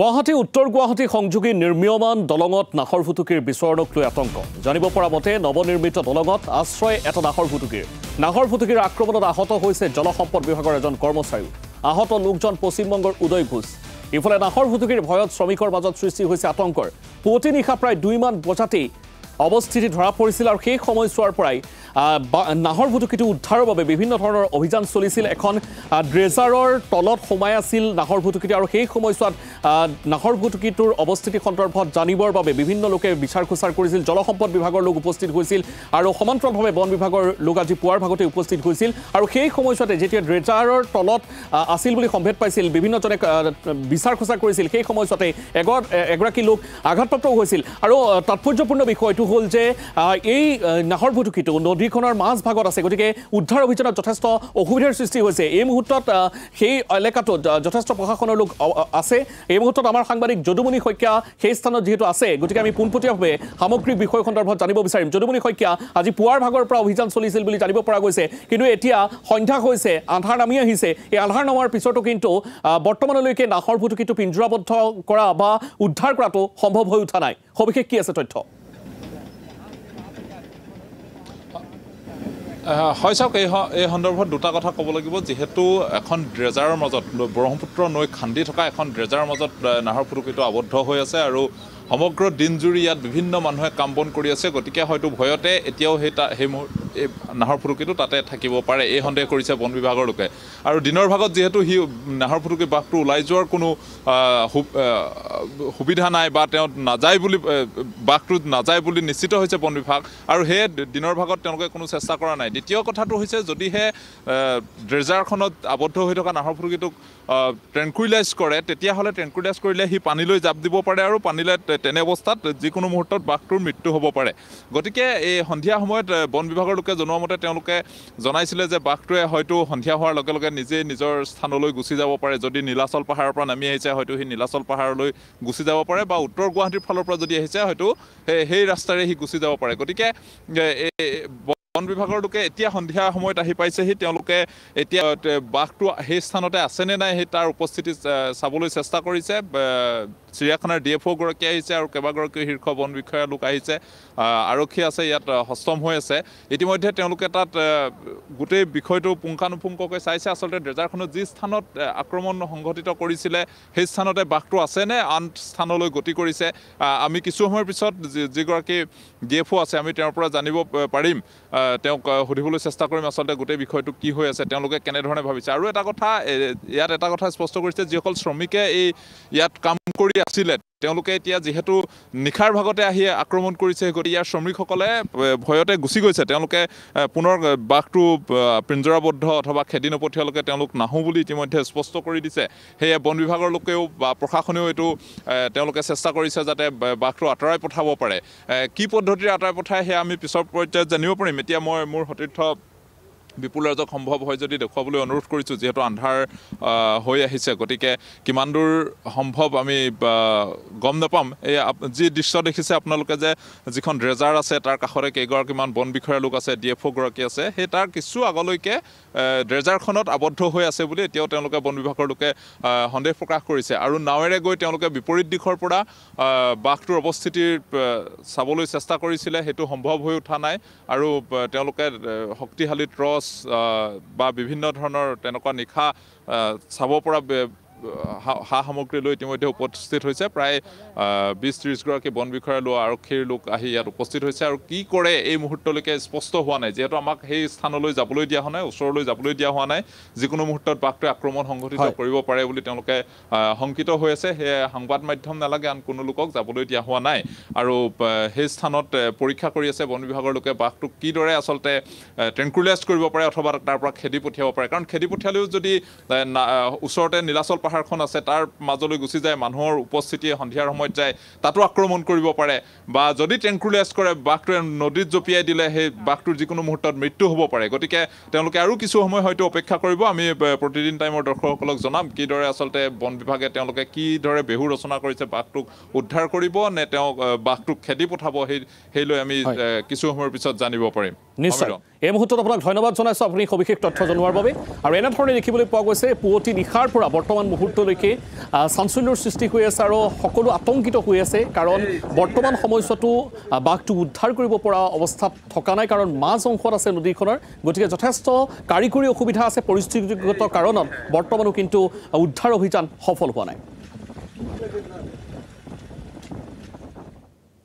গুৱাহাটী উত্তৰ গুৱাহাটী সংযোগী নিৰ্মীয়মান দলঙত নাহৰ ফুটুকীৰ বিচৰণক লৈ আতংক জানিব পৰা মতে নৱনিৰ্মিত দলঙত আশ্ৰয় এটা নাহৰ ফুটুকীৰ আক্ৰমণত আহত হৈছে জলসম্পদ বিভাগৰ এজন কৰ্মচাৰী আহত লোকজন পশ্চিমবংগৰ উদয় ঘোষ ইফালে নাহৰ ফুটুকীৰ ভয়ত শ্ৰমিকৰ মাজত সৃষ্টি হৈছে আতংকৰ পুৱতি নিশা প্ৰায় 2 মান বজাতেই অৱস্থিতি ধৰা পৰিছিল আৰু সেই সময়ছোৱাৰ পৰাই নাহৰ ফুটুকীটো উদ্ধাৰৰ বাবে বিভিন্ন ধৰণৰ অভিযান চলিছিল এখন ড্ৰেজাৰৰ তলত সোমাই আছিল নাহৰ ফুটুকীটো আৰু সেই সময়ছোৱাত নাহৰ ফুটুকীটোৰ অৱস্থিতি সন্দৰ্ভত জানিবৰ বাবে বিভিন্ন লোকে বিচাৰ খোচাৰ কৰিছিল জলসম্পদ বিভাগৰ লোক উপস্থিত হৈছিল আৰু সমান্তৰালভাৱে বন বিভাগৰ লোক আজি পুৱাৰ ভাগতে উপস্থিত হৈছিল আৰু সেই সময়ছোৱাতে যেতিয়া ড্ৰেজাৰৰ তলত আছিল বুলি সম্ভেদ পাইছিল বিভিন্নজনে বিচাৰ খোচাৰ কৰিছিল সেই সময়ছোৱাতে এগৰাকী লোক আঘাতপ্ৰাপ্ত হৈছিল আৰু তাৎপৰ্যপূৰ্ণ বিষয়টো হল যে এই নাহৰ ফুটুকীটো নদীখনৰ মাছ ভাগত আছে গতিকে উদ্ধাৰ অভিযানত যথেষ্ট অসুবিধাৰ সৃষ্টি হৈছে এই মুহূৰ্তত সেই এলেকাটোত যথেষ্ট প্ৰশাসনৰ লোক আছে এই মুহূৰ্তত আমাৰ সাংবাদিক যদুমণি শইকীয়া সেই স্থানত যেহেতু আছে গতিকে আমি পোনপটীয়াভাৱে সামগ্ৰিক বিষয় সন্দৰ্ভত জানিব বিচাৰিম যদুমণি শইকীয়া আজি পুৱাৰ ভাগৰ পৰা অভিযান চলিছিল বুলি জানিব পৰা গৈছে কিন্তু এতিয়া সন্ধ্যা হৈছে আন্ধাৰ নামি আহিছে এই আন্ধাৰ নামাৰ পিছতো কিন্তু বৰ্তমানলৈকে নাহৰ ফুটুকীটো পিঞ্জৰাবদ্ধ কৰা বা উদ্ধাৰ কৰাটো সম্ভৱ হৈ উঠা নাই সবিশেষ কি আছে তথ্য হয় চাওক এই সন্দৰ্ভত দুটা কথা ক'ব লাগিব যেহেতু এখন ড্ৰেজাৰৰ মাজত ব্ৰহ্মপুত্ৰ নৈ খান্দি থকা এখন ড্ৰেজাৰৰ মাজত নাহৰ ফুটুকীটো আবদ্ধ হৈ আছে আৰু সমগ্ৰ দিনজুৰি ইয়াত বিভিন্ন মানুহে কাম বন কৰি আছে গতিকে হয়তো ভয়তে এতিয়াও সেই নাহৰ ফুটুকীটো তাতে থাকিব পাৰে এই সন্দেহ কৰিছে বন বিভাগৰ লোকে আৰু দিনৰ ভাগত যেহেতু নাহৰ ফুটুকী বাঘটো ওলাই যোৱাৰ কোনো সুবিধা নাই বা তেওঁ বাঘটো নাযায় বুলি নিশ্চিত হৈছে বন বিভাগ আৰু সেই দিনৰ ভাগত তেওঁলোকে কোনো চেষ্টা কৰা নাই দ্বিতীয় কথাটো হৈছে যদিহে ড্ৰেজাৰখনত আবদ্ধ হৈ থকা নাহৰ ফুটুকীটোক ট্ৰেংকুইলাইজ কৰে তেতিয়াহ'লে ট্ৰেংকুইলাইজ কৰিলে সি পানীলৈ জাপ দিব পাৰে আৰু পানীলৈ তেনে অৱস্থাত যিকোনো মুহূৰ্তত বাঘটোৰ মৃত্যু হ'ব পাৰে গতিকে এই সন্ধিয়া সময়ত বন বিভাগৰ লোকে জনোৱা মতে তেওঁলোকে জনাইছিলে যে বাঘটোৱে হয়তো সন্ধিয়া হোৱাৰ লগে লগে নিজে নিজৰ স্থানলৈ গুচি যাব পাৰে যদি নীলাচল পাহাৰৰ পৰা নামি আহিছে হয়তো সি নীলাচল পাহাৰলৈ গুচি যাব পাৰে বা উত্তৰ গুৱাহাটীৰ ফালৰ পৰা যদি আহিছে হয়তো সেই ৰাস্তাৰে সি গুচি যাব পাৰে গতিকে বন বিভাগৰ লোকে এতিয়া সন্ধিয়া সময়ত আহি পাইছেহি তেওঁলোকে এতিয়া বাঘটো সেই স্থানতে আছেনে নাই সেই তাৰ উপস্থিতি চাবলৈ চেষ্টা কৰিছে চিৰিয়াখানাৰ DFO গৰাকী আহিছে আৰু কেইবাগৰাকী শীৰ্ষ বন বিষয়া লোক আহিছে আৰক্ষী আছে ইয়াত হস্তম হৈ আছে ইতিমধ্যে তেওঁলোকে তাত গোটেই বিষয়টো পুংখানুপুংখকৈ চাইছে আচলতে ড্ৰেজাৰখনত যি স্থানত আক্ৰমণ সংঘটিত কৰিছিলে সেই স্থানতে বাঘটো আছেনে আন স্থানলৈ গতি কৰিছে আমি কিছু সময়ৰ পিছত যিগৰাকী DFO আছে আমি তেওঁৰ পৰা জানিব পাৰিম তেওঁক সুধিবলৈ চেষ্টা কৰিম আচলতে গোটেই বিষয়টো কি হৈ আছে তেওঁলোকে কেনেধৰণে ভাবিছে আৰু এটা কথা স্পষ্ট কৰিছে যিসকল শ্ৰমিকে ইয়াত কাম কৰি আছিলে তেওঁলোকে এতিয়া যেহেতু নিশাৰ ভাগতে আহি আক্ৰমণ কৰিছে গতিকে ইয়াৰ শ্ৰমিকসকলে ভয়তে গুচি গৈছে তেওঁলোকে পুনৰ বাঘটো পিঞ্জৰাবদ্ধ অথবা খেদি নপঠিয়ালৈকে তেওঁলোক নাহো বুলি ইতিমধ্যে স্পষ্ট কৰি দিছে সেয়ে বন বিভাগৰ লোকেও বা প্ৰশাসনেও এইটো তেওঁলোকে চেষ্টা কৰিছে যাতে বাঘটো আঁতৰাই পঠাব পাৰে কি পদ্ধতিৰে আঁতৰাই পঠায় সেয়া আমি পিছৰ পৰ্যায়ত জানিব পাৰিম এতিয়া মই মোৰ সতীৰ্থ বিপুল ৰাজক সম্ভৱ হয় যদি দেখুৱাবলৈ অনুৰোধ কৰিছোঁ যিহেতু আন্ধাৰ হৈ আহিছে গতিকে কিমান দূৰ সম্ভৱ আমি গম নাপাম এই যি দৃশ্য দেখিছে আপোনালোকে যে যিখন ড্ৰেজাৰ আছে তাৰ কাষতে কেইগৰাকীমান বন বিষয়াৰ লোক আছে DFO গৰাকী আছে সেই তাৰ কিছু আগলৈকে ড্ৰেজাৰখনত আবদ্ধ হৈ আছে বুলি এতিয়াও তেওঁলোকে বন বিভাগৰ লোকে সন্দেহ প্ৰকাশ কৰিছে আৰু নাৱেৰে গৈ তেওঁলোকে বিপৰীত দিশৰ পৰা বাঘটোৰ অৱস্থিতিৰ চাবলৈ চেষ্টা কৰিছিলে সেইটো সম্ভৱ হৈ উঠা নাই আৰু তেওঁলোকে শক্তিশালী ট্ৰছ বা বিভিন্ন ধৰণৰ তেনেকুৱা নিশা চাব পৰা সা সামগ্ৰী লৈ ইতিমধ্যে উপস্থিত হৈছে প্ৰায় 20-30 গৰাকী বন বিষয়াৰ লোক আৰক্ষীৰ লোক আহি ইয়াত উপস্থিত হৈছে আৰু কি কৰে এই মুহূৰ্তলৈকে স্পষ্ট হোৱা নাই যিহেতু আমাক সেই স্থানলৈ যাবলৈ দিয়া হোৱা নাই ওচৰলৈ যাবলৈ দিয়া হোৱা নাই যিকোনো মুহূৰ্তত বাঘটোৱে আক্ৰমণ সংঘটিত কৰিব পাৰে বুলি তেওঁলোকে শংকিত হৈ আছে সেয়ে সংবাদ মাধ্যম নালাগে আন কোনো লোকক যাবলৈ দিয়া হোৱা নাই আৰু সেই স্থানত পৰীক্ষা কৰি আছে বন বিভাগৰ লোকে বাঘটোক কিদৰে আচলতে ট্ৰেংকুইলাইজ কৰিব পাৰে অথবা তাৰ পৰা খেদি পঠিয়াব পাৰে কাৰণ খেদি পঠিয়ালেও যদি ওচৰতে নীলাচল পাহাৰখন আছে তাৰ মাজলৈ গুচি যায় মানুহৰ উপস্থিতি সন্ধিয়াৰ সময়ত যায় তাতো আক্ৰমণ কৰিব পাৰে বা যদি ট্ৰেংকুইলাইজ কৰে বাঘটোৱে নদীত জঁপিয়াই দিলে সেই বাঘটোৰ যিকোনো মুহূৰ্তত মৃত্যু হ'ব পাৰে গতিকে তেওঁলোকে আৰু কিছু সময় হয়তো অপেক্ষা কৰিব আমি প্ৰতিদিন টাইমৰ দৰ্শকসকলক জনাম কিদৰে আচলতে বন বিভাগে তেওঁলোকে কিদৰে বেহু ৰচনা কৰিছে বাঘটোক উদ্ধাৰ কৰিব নে তেওঁ বাঘটোক খেদি পঠাব সেই লৈ আমি কিছু সময়ৰ পিছত জানিব পাৰিম নিশ্চয় এই মুহূৰ্তত আপোনাক ধন্যবাদ জনাইছোঁ আপুনি সবিশেষ তথ্য জনোৱাৰ বাবে আৰু এনেধৰণে দেখিবলৈ পোৱা গৈছে পুৱতি নিশাৰ পৰা বৰ্তমান মুহূৰ্তলৈকে চাঞ্চল্যৰ সৃষ্টি হৈ আছে আৰু সকলো আতংকিত হৈ আছে কাৰণ বৰ্তমান সময়ছোৱাতো বাঘটো উদ্ধাৰ কৰিব পৰা অৱস্থাত থকা নাই কাৰণ মাজ অংশত আছে নদীখনৰ গতিকে যথেষ্ট কাৰিকৰী অসুবিধা আছে পৰিস্থিতিগত কাৰণত বৰ্তমানো কিন্তু উদ্ধাৰ অভিযান সফল হোৱা নাই